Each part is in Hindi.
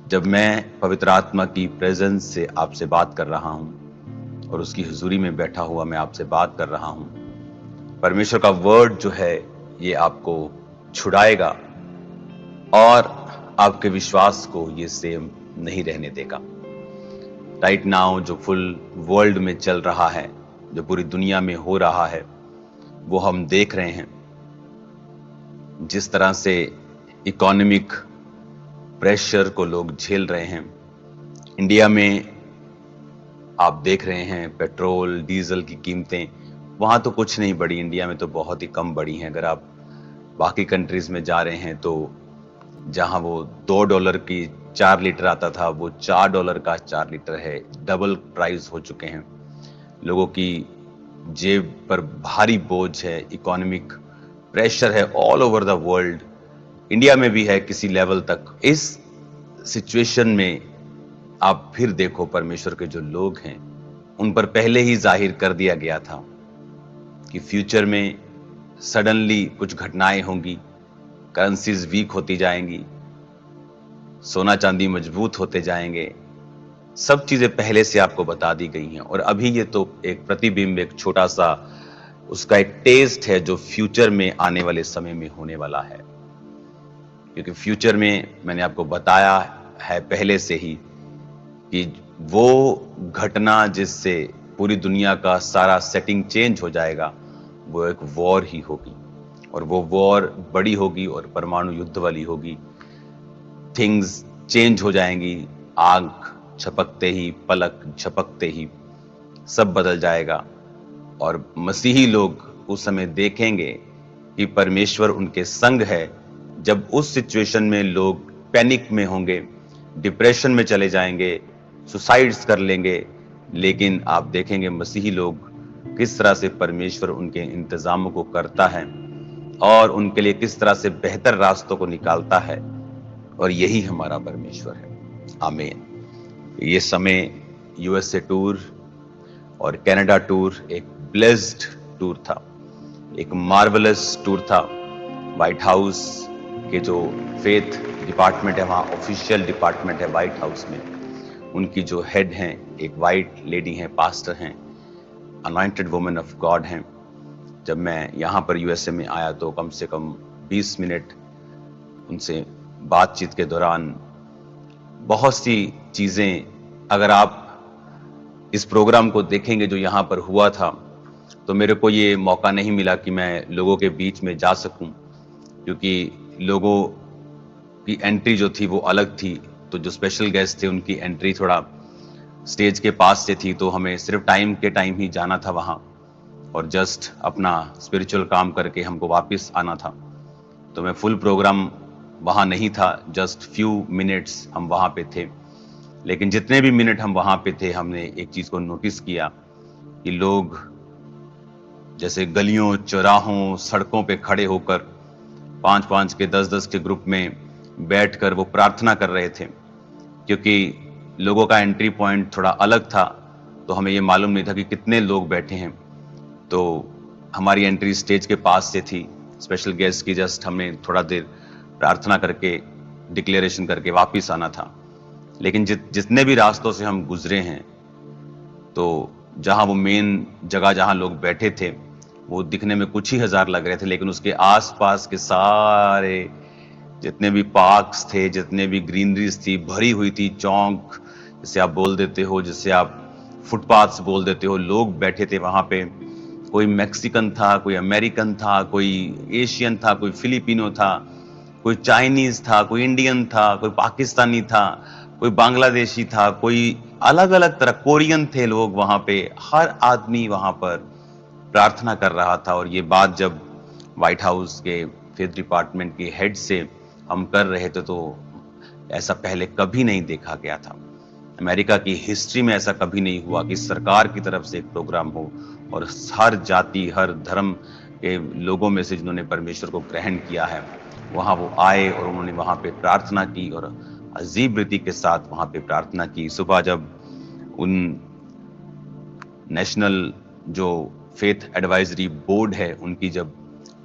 जब मैं पवित्र आत्मा की प्रेजेंस से आपसे बात कर रहा हूं और उसकी हुजूरी में बैठा हुआ मैं आपसे बात कर रहा हूं, परमेश्वर का वर्ड जो है ये आपको छुड़ाएगा और आपके विश्वास को ये सेम नहीं रहने देगा। राइट नाउ जो फुल वर्ल्ड में चल रहा है, जो पूरी दुनिया में हो रहा है, वो हम देख रहे हैं। जिस तरह से इकोनॉमिक प्रेशर को लोग झेल रहे हैं, इंडिया में आप देख रहे हैं पेट्रोल डीजल की कीमतें वहां तो कुछ नहीं बढ़ी, इंडिया में तो बहुत ही कम बढ़ी हैं। अगर आप बाकी कंट्रीज में जा रहे हैं तो जहां वो $2 की 4 लीटर आता था वो $4 का 4 लीटर है, डबल प्राइस हो चुके हैं। लोगों की जेब पर भारी बोझ है, इकोनॉमिक प्रेशर है all over the world, India में भी है किसी लेवल तक। इस सिचुएशन में आप फिर देखो परमेश्वर के जो लोग हैं उन पर पहले ही जाहिर कर दिया गया था कि फ्यूचर में सडनली कुछ घटनाएं होंगी, करेंसीज वीक होती जाएंगी, सोना चांदी मजबूत होते जाएंगे। सब चीजें पहले से आपको बता दी गई हैं और अभी ये तो एक प्रतिबिंब, एक छोटा सा उसका एक टेस्ट है जो फ्यूचर में आने वाले समय में होने वाला है। क्योंकि फ्यूचर में मैंने आपको बताया है पहले से ही कि वो घटना जिससे पूरी दुनिया का सारा सेटिंग चेंज हो जाएगा वो एक वॉर ही होगी, और वो वॉर बड़ी होगी और परमाणु युद्ध वाली होगी। थिंग्स चेंज हो जाएंगी, आंख झपकते ही, पलक झपकते ही सब बदल जाएगा और मसीही लोग उस समय देखेंगे कि परमेश्वर उनके संग है। जब उस सिचुएशन में लोग पैनिक में होंगे, डिप्रेशन में चले जाएंगे, सुसाइड्स कर लेंगे, लेकिन आप देखेंगे मसीही लोग किस तरह से परमेश्वर उनके इंतजामों को करता है और उनके लिए किस तरह से बेहतर रास्तों को निकालता है, और यही हमारा परमेश्वर है। आमीन। ये समय यूएसए टूर और कनाडा टूर एक ब्लेस्ड टूर था, एक मार्वलस टूर था। व्हाइट हाउस के जो फेथ डिपार्टमेंट है, वहाँ ऑफिशियल डिपार्टमेंट है व्हाइट हाउस में, उनकी जो हेड हैं एक वाइट लेडी हैं, पास्टर हैं, अनॉइंटेड वुमन ऑफ गॉड हैं। जब मैं यहाँ पर यूएसए में आया तो कम से कम 20 मिनट उनसे बातचीत के दौरान बहुत सी चीजें, अगर आप इस प्रोग्राम को देखेंगे जो यहाँ पर हुआ था, तो मेरे को ये मौका नहीं मिला कि मैं लोगों के बीच में जा सकूं, क्योंकि लोगों की एंट्री जो थी वो अलग थी। तो जो स्पेशल गेस्ट थे उनकी एंट्री थोड़ा स्टेज के पास से थी, तो हमें सिर्फ टाइम के टाइम ही जाना था वहाँ और जस्ट अपना स्पिरिचुअल काम करके हमको वापस आना था। तो मैं फुल प्रोग्राम वहाँ नहीं था, जस्ट फ्यू मिनट्स हम वहाँ पे थे। लेकिन जितने भी मिनट हम वहाँ पे थे, हमने एक चीज को नोटिस किया कि लोग जैसे गलियों, चौराहों, सड़कों पे खड़े होकर 5-5 के, 10-10 के ग्रुप में बैठकर वो प्रार्थना कर रहे थे। क्योंकि लोगों का एंट्री पॉइंट थोड़ा अलग था, तो हमें ये मालूम नहीं था कि कितने लोग बैठे हैं। तो हमारी एंट्री स्टेज के पास से थी, स्पेशल गेस्ट की जस्ट हमने थोड़ा देर प्रार्थना करके डिक्लेरेशन करके वापस आना था। लेकिन जितने भी रास्तों से हम गुजरे हैं, तो जहां वो मेन जगह जहां लोग बैठे थे वो दिखने में कुछ ही हजार लग रहे थे, लेकिन उसके आसपास के सारे जितने भी पार्क्स थे, जितने भी ग्रीनरीज थी, भरी हुई थी। चौक जिसे आप बोल देते हो, जिसे आप फुटपाथ्स बोल देते हो, लोग बैठे थे वहां पे। कोई मैक्सिकन था, कोई अमेरिकन था, कोई एशियन था, कोई फिलिपिनो था, कोई चाइनीज था, कोई इंडियन था, कोई पाकिस्तानी था, कोई बांग्लादेशी था, कोई अलग अलग तरह, कोरियन थे लोग वहां पे। हर आदमी वहां पर प्रार्थना कर रहा था। और ये बात जब व्हाइट हाउस के फेथ डिपार्टमेंट के हेड से हम कर रहे थे, तो ऐसा पहले कभी नहीं देखा गया था। अमेरिका की हिस्ट्री में ऐसा कभी नहीं हुआ कि सरकार की तरफ से एक प्रोग्राम हो और हर जाति, हर धर्म के लोगों में से जिन्होंने परमेश्वर को ग्रहण किया है, वहां वो आए और उन्होंने वहां पे प्रार्थना की और अजीब रीति के साथ वहां पे प्रार्थना की। सुबह जब उन नेशनल जो फेथ एडवाइजरी बोर्ड है उनकी जब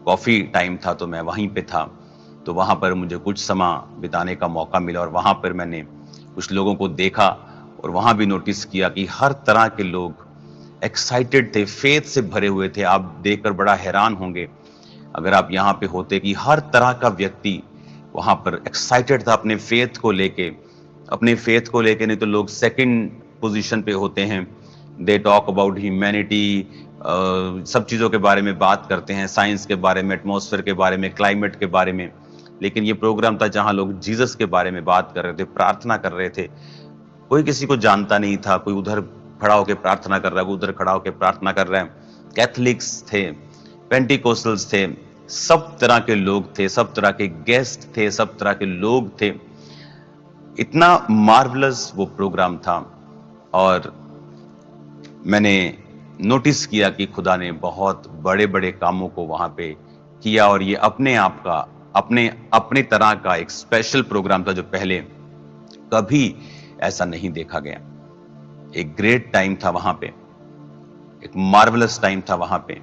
कॉफी टाइम था, तो मैं वहीं पे था। तो वहां पर मुझे कुछ समय बिताने का मौका मिला और वहां पर मैंने कुछ लोगों को देखा और वहां भी नोटिस किया कि हर तरह के लोग एक्साइटेड थे, फेथ से भरे हुए थे। आप देखकर बड़ा हैरान होंगे अगर आप यहाँ पे होते कि हर तरह का व्यक्ति वहां पर एक्साइटेड था अपने फेथ को लेके। अपने फेथ को लेके नहीं तो लोग सेकंड पोजीशन पे होते हैं। दे टॉक अबाउट ह्यूमैनिटी, सब चीज़ों के बारे में बात करते हैं, साइंस के बारे में, एटमॉस्फेयर के बारे में, क्लाइमेट के बारे में। लेकिन ये प्रोग्राम था जहां लोग जीसस के बारे में बात कर रहे थे, प्रार्थना कर रहे थे। कोई किसी को जानता नहीं था, कोई उधर खड़ा होकर प्रार्थना कर रहा है, कोई उधर खड़ा होकर प्रार्थना कर रहा है। कैथलिक्स थे, पेंटिकोस्टल्स थे, सब तरह के लोग थे, सब तरह के गेस्ट थे, सब तरह के लोग थे। इतना मार्वलस वो प्रोग्राम था और मैंने नोटिस किया कि खुदा ने बहुत बड़े बड़े कामों को वहां पे किया और ये अपने आप का अपने अपने तरह का एक स्पेशल प्रोग्राम था जो पहले कभी ऐसा नहीं देखा गया। एक ग्रेट टाइम था वहां पे, एक मार्वलस टाइम था वहां पे।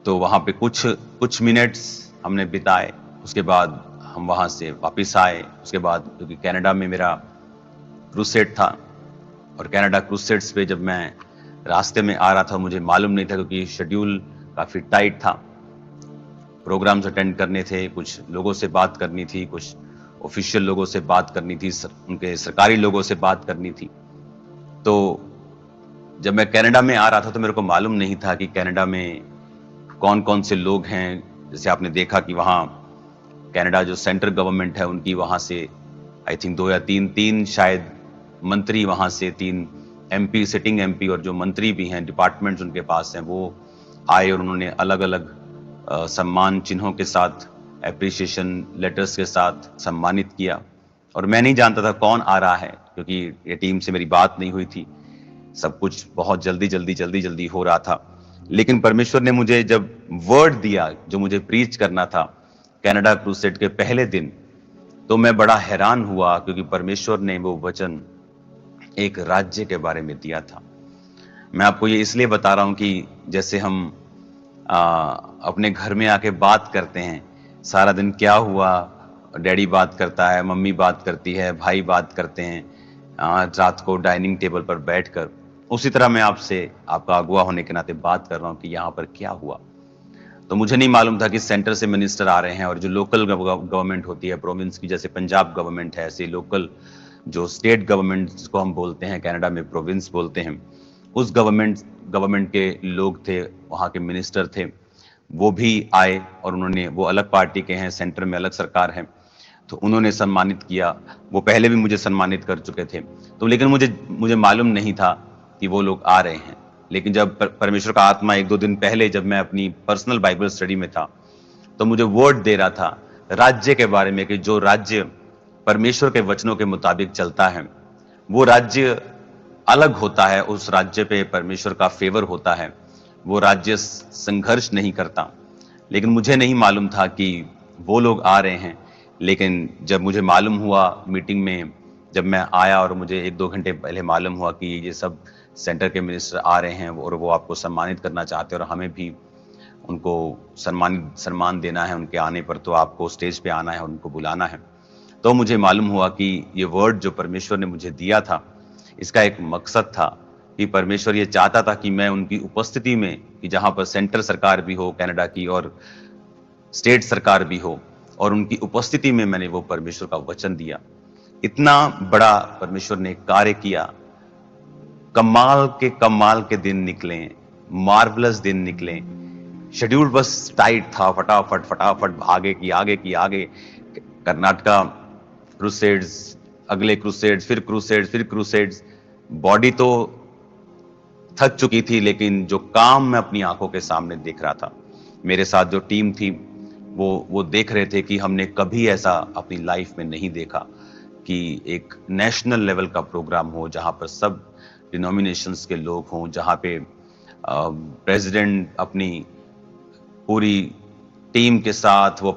तो वहां पे कुछ मिनट्स हमने बिताए, उसके बाद हम वहां से वापस आए। उसके बाद क्योंकि कनाडा में मेरा क्रूसेड था और कनाडा क्रूसेड्स पे जब मैं रास्ते में आ रहा था मुझे मालूम नहीं था क्योंकि शेड्यूल काफी टाइट था। प्रोग्राम्स अटेंड करने थे, कुछ लोगों से बात करनी थी, कुछ ऑफिशियल लोगों से बात करनी थी, उनके सरकारी लोगों से बात करनी थी। तो जब मैं कनाडा में आ रहा था तो मेरे को मालूम नहीं था कि कनाडा में कौन कौन से लोग हैं। जैसे आपने देखा कि वहाँ कनाडा जो सेंट्रल गवर्नमेंट है उनकी वहाँ से आई थिंक 2 या 3 शायद मंत्री, वहाँ से 3 एमपी, सिटिंग एमपी और जो मंत्री भी हैं, डिपार्टमेंट्स उनके पास हैं, वो आए और उन्होंने अलग अलग सम्मान चिन्हों के साथ, एप्रिसिएशन लेटर्स के साथ सम्मानित किया। और मैं नहीं जानता था कौन आ रहा है क्योंकि ये टीम से मेरी बात नहीं हुई थी। सब कुछ बहुत जल्दी हो रहा था। लेकिन परमेश्वर ने मुझे जब वर्ड दिया जो मुझे प्रीच करना था कनाडा क्रूसेड के पहले दिन, तो मैं बड़ा हैरान हुआ क्योंकि परमेश्वर ने वो वचन एक राज्य के बारे में दिया था। मैं आपको ये इसलिए बता रहा हूं कि जैसे हम अपने घर में आके बात करते हैं, सारा दिन क्या हुआ, डैडी बात करता है, मम्मी बात करती है, भाई बात करते हैं, रात को डाइनिंग टेबल पर बैठकर, उसी तरह मैं आपसे आपका अगुआ होने के नाते बात कर रहा हूं कि यहाँ पर क्या हुआ। तो मुझे नहीं मालूम था कि सेंटर से मिनिस्टर आ रहे हैं और जो लोकल गवर्नमेंट होती है प्रोविंस की, जैसे पंजाब गवर्नमेंट है, ऐसे लोकल जो स्टेट गवर्नमेंट जिसको हम बोलते हैं कनाडा में प्रोविंस बोलते हैं, उस गवर्नमेंट के लोग थे, वहाँ के मिनिस्टर थे, वो भी आए और उन्होंने, वो अलग पार्टी के हैं, सेंटर में अलग सरकार है, तो उन्होंने सम्मानित किया। वो पहले भी मुझे सम्मानित कर चुके थे, तो लेकिन मुझे मालूम नहीं था कि वो लोग आ रहे हैं। लेकिन जब परमेश्वर का आत्मा 1-2 दिन पहले जब मैं अपनी पर्सनल बाइबल स्टडी में था तो मुझे वर्ड दे रहा था राज्य के बारे में कि जो राज्य परमेश्वर के वचनों के मुताबिक चलता है वो राज्य अलग होता है, उस राज्य पे परमेश्वर का फेवर होता है, वो राज्य संघर्ष नहीं करता। लेकिन मुझे नहीं मालूम था कि वो लोग आ रहे हैं। लेकिन जब मुझे मालूम हुआ मीटिंग में, जब मैं आया और मुझे 1-2 घंटे पहले मालूम हुआ कि ये सब सेंटर के मिनिस्टर आ रहे हैं और वो आपको सम्मानित करना चाहते हैं और हमें भी उनको सम्मान देना है, उनके आने पर तो आपको स्टेज पे आना है, उनको बुलाना है, तो मुझे मालूम हुआ कि ये वर्ड जो परमेश्वर ने मुझे दिया था इसका एक मकसद था कि परमेश्वर ये चाहता था कि मैं उनकी उपस्थिति में, कि जहां पर सेंटर सरकार भी हो कनाडा की और स्टेट सरकार भी हो, और उनकी उपस्थिति में मैंने वो परमेश्वर का वचन दिया। इतना बड़ा परमेश्वर ने कार्य किया। कमाल के दिन निकले, मार्वलस दिन निकले। शेड्यूल बस टाइट था, फटाफट आगे की आगे। कर्नाटका क्रूसेड्स, अगले क्रूसेड्स, फिर क्रूसेड्स। बॉडी तो थक चुकी थी लेकिन जो काम मैं अपनी आंखों के सामने देख रहा था, मेरे साथ जो टीम थी वो देख रहे थे कि हमने कभी ऐसा अपनी लाइफ में नहीं देखा कि एक नेशनल लेवल का प्रोग्राम हो जहां पर सब डिनोमिनेशंस के लोग हों, जहां पे प्रेसिडेंट अपनी पूरी टीम के साथ वो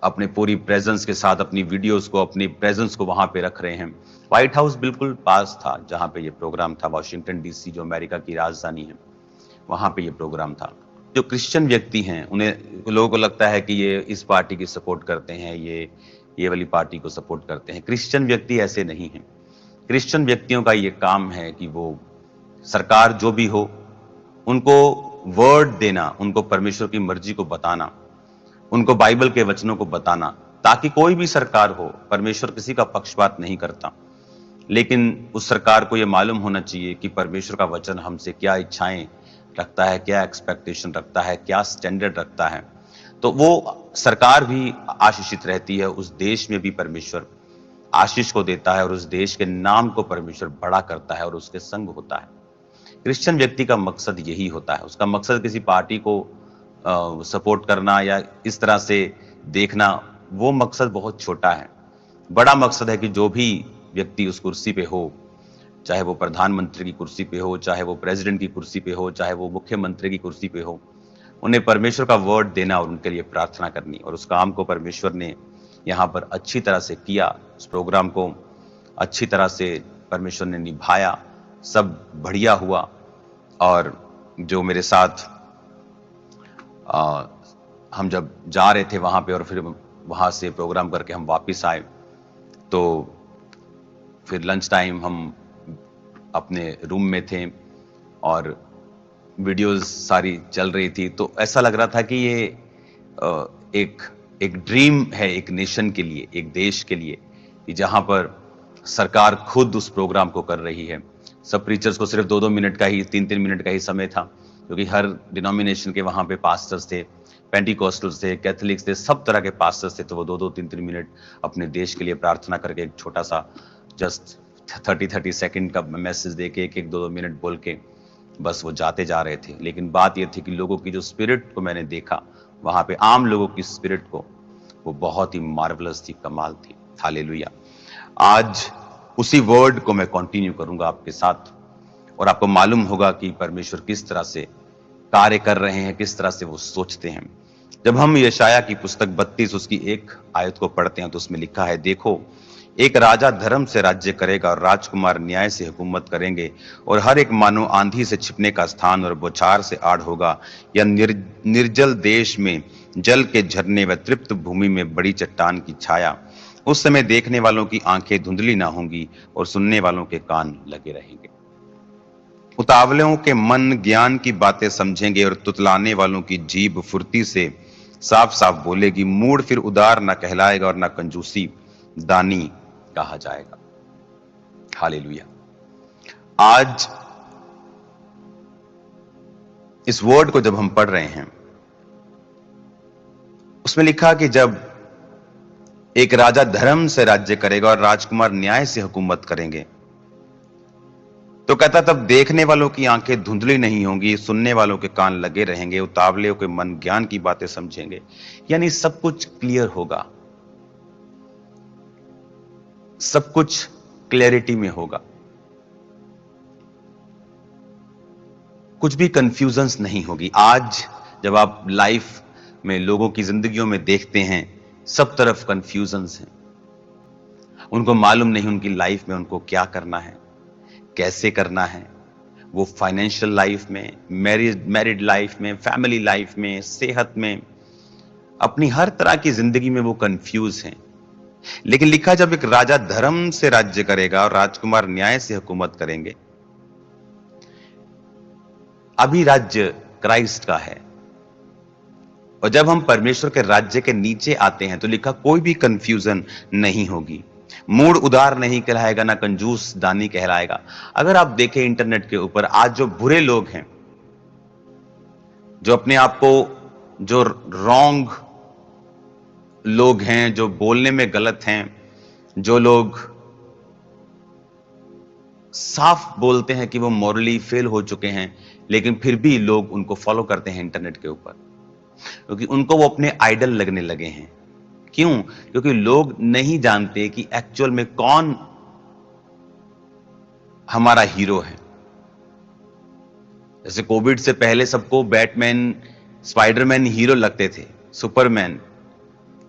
अपने पूरी प्रेजेंस के साथ अपनी वीडियोस को, अपनी प्रेजेंस को वहां पे रख रहे हैं। व्हाइट हाउस बिल्कुल पास था जहां पे ये प्रोग्राम था, वाशिंगटन डीसी जो अमेरिका की राजधानी है, वहां पे ये प्रोग्राम था। जो क्रिश्चियन व्यक्ति हैं उन्हें, लोगों को लगता है कि ये इस पार्टी की सपोर्ट करते हैं, ये ये वाली पार्टी को सपोर्ट करते हैं। क्रिश्चियन व्यक्ति ऐसे नहीं हैं। क्रिश्चियन व्यक्तियों का ये काम है कि वो सरकार जो भी हो, उनको वर्ड देना, उनको परमेश्वर की मर्जी को बताना, उनको बाइबल के वचनों को बताना, ताकि कोई भी सरकार हो, परमेश्वर किसी का पक्षपात नहीं करता, लेकिन उस सरकार को यह मालूम होना चाहिए कि परमेश्वर का वचन हमसे क्या इच्छाएं रखता है, क्या एक्सपेक्टेशन रखता है, क्या स्टैंडर्ड रखता है। तो वो सरकार भी आशीषित रहती है, उस देश में भी परमेश्वर आशीष को देता है और उस देश के नाम को परमेश्वर बड़ा करता है और उसके संग होता है। क्रिश्चियन व्यक्ति का मकसद यही होता है। उसका मकसद किसी पार्टी को सपोर्ट करना या इस तरह से देखना, वो मकसद बहुत छोटा है। बड़ा मकसद है कि जो भी व्यक्ति उस कुर्सी पे हो, चाहे वो प्रधानमंत्री की कुर्सी पे हो, चाहे वो प्रेसिडेंट की कुर्सी पे हो, चाहे वो मुख्यमंत्री की कुर्सी पे हो, उन्हें परमेश्वर का वर्ड देना और उनके लिए प्रार्थना करनी। और उस काम को परमेश्वर ने यहाँ पर अच्छी तरह से किया। उस प्रोग्राम को अच्छी तरह से परमेश्वर ने निभाया, सब बढ़िया हुआ। और जो मेरे साथ हम जब जा रहे थे वहां पे और फिर वहां से प्रोग्राम करके हम वापस आए, तो फिर लंच टाइम हम अपने रूम में थे और वीडियोस सारी चल रही थी। तो ऐसा लग रहा था कि ये एक ड्रीम है एक नेशन के लिए, एक देश के लिए, कि जहां पर सरकार खुद उस प्रोग्राम को कर रही है। सब प्रीचर्स को सिर्फ 2-2 मिनट का ही, 3-3 मिनट का ही समय था, क्योंकि हर डिनोमिनेशन के वहां पे पास्टर्स थे, पेंटिकोस्टल्स थे, कैथोलिक्स थे, सब तरह के पास्टर्स थे। तो वो 2-2, 3-3 मिनट अपने देश के लिए प्रार्थना करके एक छोटा सा जस्ट 30-30 सेकंड का मैसेज दे के 1-1, 2-2 मिनट बोल के बस वो जाते जा रहे थे। लेकिन बात ये थी कि लोगों की जो स्पिरिट को मैंने देखा वहां पे, आम लोगों की स्पिरिट को, वो बहुत ही मार्वलस थी, कमाल थी। हालेलुया। आज उसी वर्ड को मैं कंटिन्यू करूंगा आपके साथ और आपको मालूम होगा कि परमेश्वर किस तरह से कार्य कर रहे हैं, किस तरह से वो सोचते हैं। जब हम यशाया की पुस्तक 32 उसकी 1 आयत को पढ़ते हैं तो उसमें लिखा है, देखो एक राजा धर्म से राज्य करेगा और राजकुमार न्याय से हुकूमत करेंगे, और हर एक मानो आंधी से छिपने का स्थान और बौछार से आड़ होगा, या निर्जल देश में जल के झरने व तृप्त भूमि में बड़ी चट्टान की छाया। उस समय देखने वालों की आंखें धुंधली ना होंगी और सुनने वालों के कान लगे रहेंगे। उतावलों के मन ज्ञान की बातें समझेंगे और तुतलाने वालों की जीभ फुर्ती से साफ साफ बोलेगी। मूड फिर उदार न कहलाएगा और न कंजूसी दानी कहा जाएगा। हालेलुया। आज इस वर्ड को जब हम पढ़ रहे हैं, उसमें लिखा कि जब एक राजा धर्म से राज्य करेगा और राजकुमार न्याय से हुकूमत करेंगे, तो कहता तब देखने वालों की आंखें धुंधली नहीं होंगी, सुनने वालों के कान लगे रहेंगे, उतावले के मन ज्ञान की बातें समझेंगे। यानी सब कुछ क्लियर होगा, सब कुछ क्लैरिटी में होगा, कुछ भी कंफ्यूजन्स नहीं होगी। आज जब आप लाइफ में लोगों की जिंदगियों में देखते हैं, सब तरफ कंफ्यूजन्स हैं। उनको मालूम नहीं उनकी लाइफ में उनको क्या करना है, कैसे करना है। वो फाइनेंशियल लाइफ में, मैरिड लाइफ में, फैमिली लाइफ में, सेहत में, अपनी हर तरह की जिंदगी में वो कंफ्यूज हैं। लेकिन लिखा जब एक राजा धर्म से राज्य करेगा और राजकुमार न्याय से हुकूमत करेंगे। अभी राज्य क्राइस्ट का है, और जब हम परमेश्वर के राज्य के नीचे आते हैं तो लिखा कोई भी कंफ्यूजन नहीं होगी। मूड उदार नहीं कहलाएगा, ना कंजूस दानी कहलाएगा। अगर आप देखें इंटरनेट के ऊपर आज जो बुरे लोग हैं, जो अपने आप को, जो रॉन्ग लोग हैं, जो बोलने में गलत हैं, जो लोग साफ बोलते हैं कि वो मॉरली फेल हो चुके हैं, लेकिन फिर भी लोग उनको फॉलो करते हैं इंटरनेट के ऊपर, क्योंकि उनको वो अपने आइडल लगने लगे हैं। क्यों? क्योंकि लोग नहीं जानते कि एक्चुअल में कौन हमारा हीरो है। जैसे कोविड से पहले सबको बैटमैन, स्पाइडरमैन हीरो लगते थे, सुपरमैन।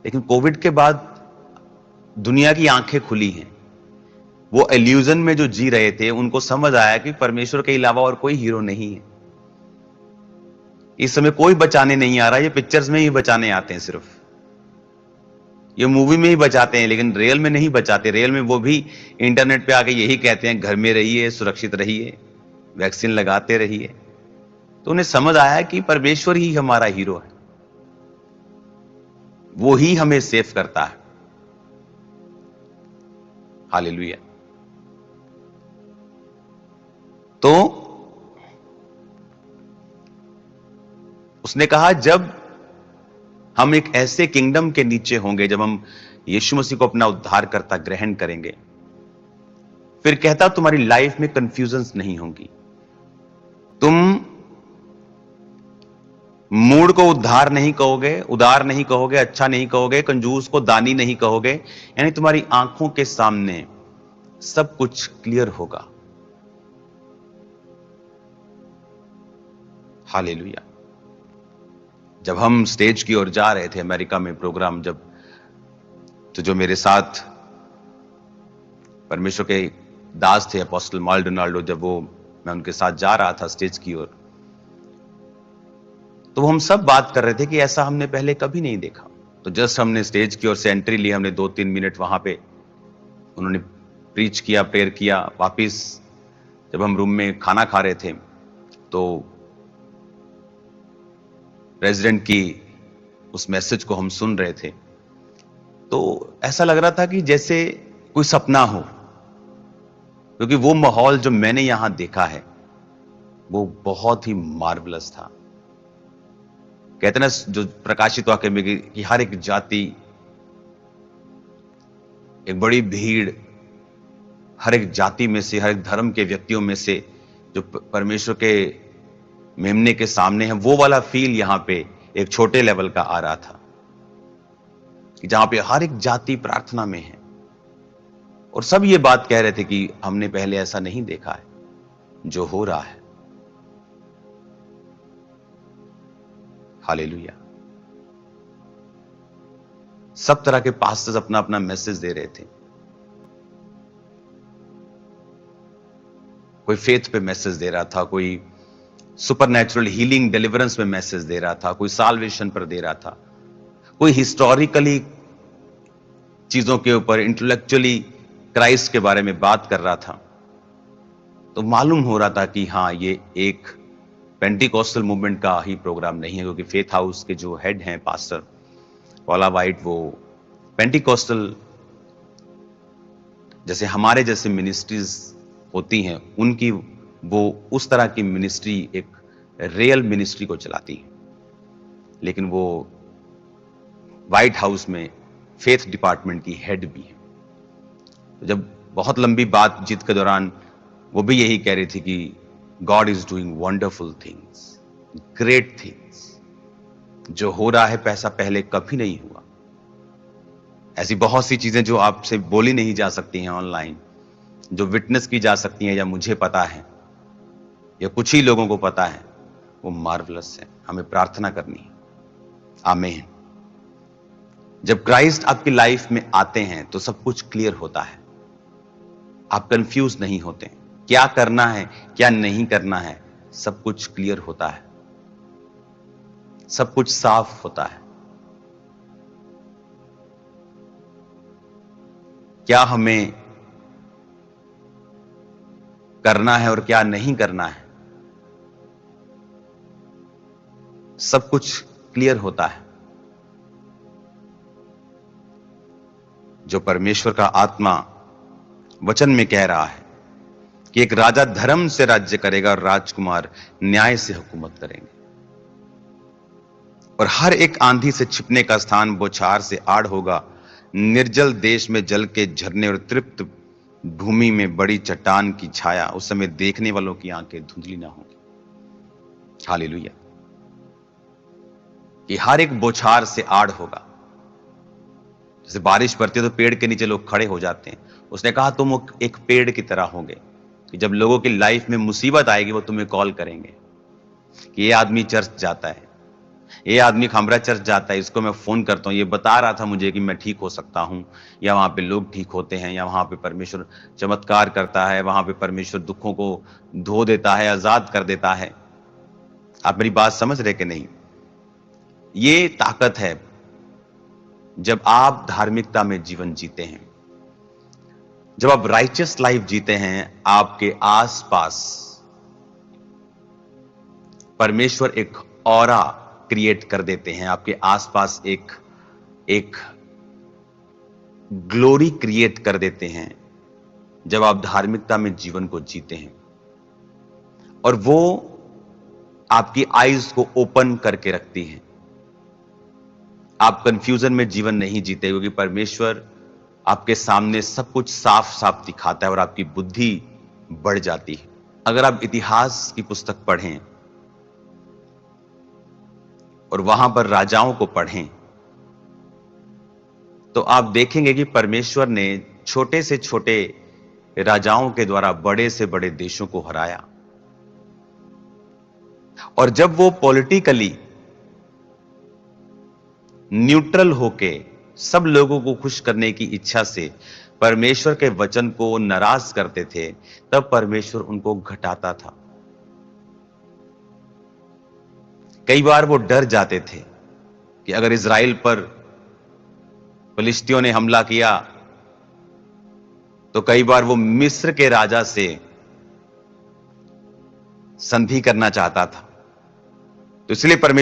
लेकिन कोविड के बाद दुनिया की आंखें खुली हैं। वो इल्यूजन में जो जी रहे थे, उनको समझ आया कि परमेश्वर के अलावा और कोई हीरो नहीं है। इस समय कोई बचाने नहीं आ रहा, ये पिक्चर्स में ही बचाने आते हैं सिर्फ। ये मूवी में ही बचाते हैं, लेकिन रियल में नहीं बचाते। रियल में वो भी इंटरनेट पे आके यही कहते हैं, घर में रहिए, सुरक्षित रहिए, वैक्सीन लगाते रहिए। तो उन्हें समझ आया कि परमेश्वर ही हमारा हीरो है, वो ही हमें सेव करता है। हालेलुया। तो उसने कहा, जब हम एक ऐसे किंगडम के नीचे होंगे, जब हम यीशु मसीह को अपना उद्धारकर्ता ग्रहण करेंगे, फिर कहता तुम्हारी लाइफ में कंफ्यूजन्स नहीं होंगी। तुम मूड को उद्धार नहीं कहोगे, उदार नहीं कहोगे, अच्छा नहीं कहोगे, कंजूस को दानी नहीं कहोगे। यानी तुम्हारी आंखों के सामने सब कुछ क्लियर होगा। हालेलुया। जब हम स्टेज की ओर जा रहे थे अमेरिका में प्रोग्राम, जब तो जो मेरे साथ परमेश्वर के दास थे अपोस्टल माल्डोनाल्डो, जब वो मैं उनके साथ जा रहा था स्टेज की ओर, तो हम सब बात कर रहे थे कि ऐसा हमने पहले कभी नहीं देखा। तो जस्ट हमने स्टेज की ओर से एंट्री ली, हमने 2-3 मिनट वहां पे उन्होंने प्रीच किया, प्रेयर किया। वापिस जब हम रूम में खाना खा रहे थे, तो प्रेसिडेंट की उस मैसेज को हम सुन रहे थे, तो ऐसा लग रहा था कि जैसे कोई सपना हो, क्योंकि वो माहौल जो मैंने यहां देखा है वो बहुत ही मार्वलस था। कहते ना, जो प्रकाशित वाक्य में कि हर एक जाति, एक बड़ी भीड़, हर एक जाति में से, हर एक धर्म के व्यक्तियों में से जो परमेश्वर के मेमने के सामने है, वो वाला फील यहां पे एक छोटे लेवल का आ रहा था, कि जहां पे हर एक जाति प्रार्थना में है और सब ये बात कह रहे थे कि हमने पहले ऐसा नहीं देखा है जो हो रहा है। हालेलुया। सब तरह के पास्टर्स अपना अपना मैसेज दे रहे थे। कोई फेथ पे मैसेज दे रहा था, कोई सुपरनैचुरल हीलिंग डिलीवरेंस में मैसेज दे रहा था, कोई साल्वेशन पर दे रहा था, कोई हिस्टोरिकली चीजों के ऊपर इंटेलेक्चुअली क्राइस्ट के बारे में बात कर रहा था। तो मालूम हो रहा था कि हाँ, ये एक पेंटिकॉस्टल मूवमेंट का ही प्रोग्राम नहीं है, क्योंकि फेथ हाउस के जो हेड हैं पास्टर पॉला वाइट, वो पेंटिकॉस्टल जैसे हमारे जैसे मिनिस्ट्रीज होती हैं, उनकी वो उस तरह की मिनिस्ट्री, एक रियल मिनिस्ट्री को चलाती है। लेकिन वो व्हाइट हाउस में फेथ डिपार्टमेंट की हेड भी है। तो जब बहुत लंबी बातचीत के दौरान वो भी यही कह रही थी कि God is doing wonderful things, great things. जो हो रहा है पैसा पहले कभी नहीं हुआ। ऐसी बहुत सी चीजें जो आपसे बोली नहीं जा सकती हैं ऑनलाइन, जो विटनेस की जा सकती हैं, या मुझे पता है या कुछ ही लोगों को पता है, वो मार्वलस है। हमें प्रार्थना करनी है। आमीन। जब क्राइस्ट आपकी लाइफ में आते हैं तो सब कुछ क्लियर होता है। आप कंफ्यूज नहीं होते, क्या करना है क्या नहीं करना है, सब कुछ क्लियर होता है, सब कुछ साफ होता है। क्या हमें करना है और क्या नहीं करना है, सब कुछ क्लियर होता है। जो परमेश्वर का आत्मा वचन में कह रहा है कि एक राजा धर्म से राज्य करेगा और राजकुमार न्याय से हुकूमत करेंगे, और हर एक आंधी से छिपने का स्थान बौछार से आड़ होगा। निर्जल देश में जल के झरने और तृप्त भूमि में बड़ी चट्टान की छाया। उस समय देखने वालों की आंखें धुंधली ना होंगी। हालेलुया। कि हर एक बौछार से आड़ होगा। जैसे बारिश पड़ती है तो पेड़ के नीचे लोग खड़े हो जाते हैं। उसने कहा तुम एक पेड़ की तरह होंगे, कि जब लोगों की लाइफ में मुसीबत आएगी वो तुम्हें कॉल करेंगे कि ये आदमी चर्च जाता है, ये आदमी खामरा चर्च जाता है, इसको मैं फोन करता हूँ, ये बता रहा था मुझे कि मैं ठीक हो सकता हूँ, या वहां पे लोग ठीक होते हैं, या वहां पे परमेश्वर चमत्कार करता है, वहां पे परमेश्वर दुखों को धो देता है, आजाद कर देता है। आप मेरी बात समझ रहे कि नहीं? ये ताकत है जब आप धार्मिकता में जीवन जीते हैं, जब आप राइचियस लाइफ जीते हैं, आपके आसपास परमेश्वर एक ऑरा क्रिएट कर देते हैं, आपके आसपास एक एक ग्लोरी क्रिएट कर देते हैं जब आप धार्मिकता में जीवन को जीते हैं। और वो आपकी आईज को ओपन करके रखती है। आप कंफ्यूजन में जीवन नहीं जीते, क्योंकि परमेश्वर आपके सामने सब कुछ साफ साफ दिखाता है और आपकी बुद्धि बढ़ जाती है। अगर आप इतिहास की पुस्तक पढ़ें और वहां पर राजाओं को पढ़ें, तो आप देखेंगे कि परमेश्वर ने छोटे से छोटे राजाओं के द्वारा बड़े से बड़े देशों को हराया। और जब वो पॉलिटिकली न्यूट्रल होके सब लोगों को खुश करने की इच्छा से परमेश्वर के वचन को नाराज करते थे, तब परमेश्वर उनको घटाता था। कई बार वो डर जाते थे कि अगर इजराइल पर फिलिस्तियों ने हमला किया तो कई बार वो मिस्र के राजा से संधि करना चाहता था। तो इसलिए परमेश्वर